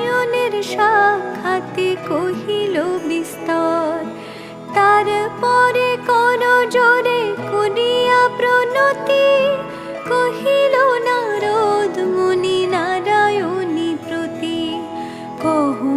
নয়নের সাক্ষাতে কহিল বিস্তর, তারপরে কর জোরে করিয়া প্রণতি, কহিল নারদ মুনি নারায়ণী প্রতি, কহু